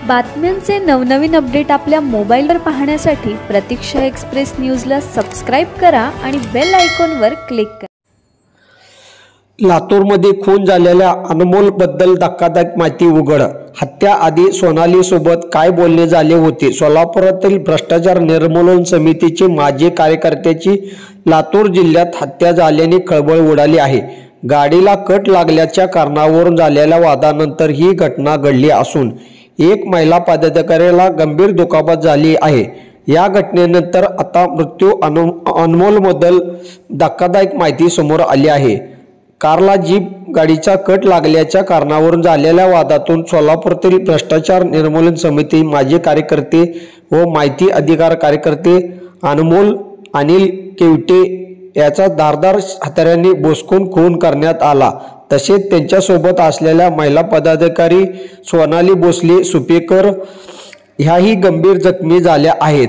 बातम्यांचे नवनवीन अपडेट आपल्या मोबाईलवर पाहण्यासाठी प्रतीक्षा एक्सप्रेस न्यूजला सबस्क्राइब करा आणि बेल आयकॉनवर क्लिक करा। लातूरमध्ये खून झालेल्या अनमोलबद्दल धक्कादायक माहिती उघड। हत्या आधी सोनाली सोबत काय बोलणे झाले होते? सोलापुरातील भ्रष्टाचार निर्मूलन समितीचे माजी कार्यकर्त्याची लातूर जिल्ह्यात हत्या झाल्याने खळबळ उडाली आहे। गाडीला कट लागल्याच्या कारणावरून झालेल्या वादानंतर ही घटना घडली असून एक महिला पदाधिकाऱ्याला गंभीर दुखापत झाली आहे। या घटनेनंतर आता मृत्यू अनमोलबद्दल धक्कादायक माहिती समोर आली आहे। कारला जीप गाडीचा कट लागल्याच्या कारणावरून झालेल्या वादातून सोलापुरातील भ्रष्टाचार निर्मूलन समिती माजी कार्यकर्ते व माहिती अधिकार कार्यकर्ते अनमोल अनिल केवटे याचा धारदार हत्याराने भोसकून खून करण्यात आला। तसेच त्यांच्यासोबत असलेल्या महिला पदाधिकारी सोनाली भोसले सुपेकर ह्याही गंभीर जखमी झाल्या आहेत।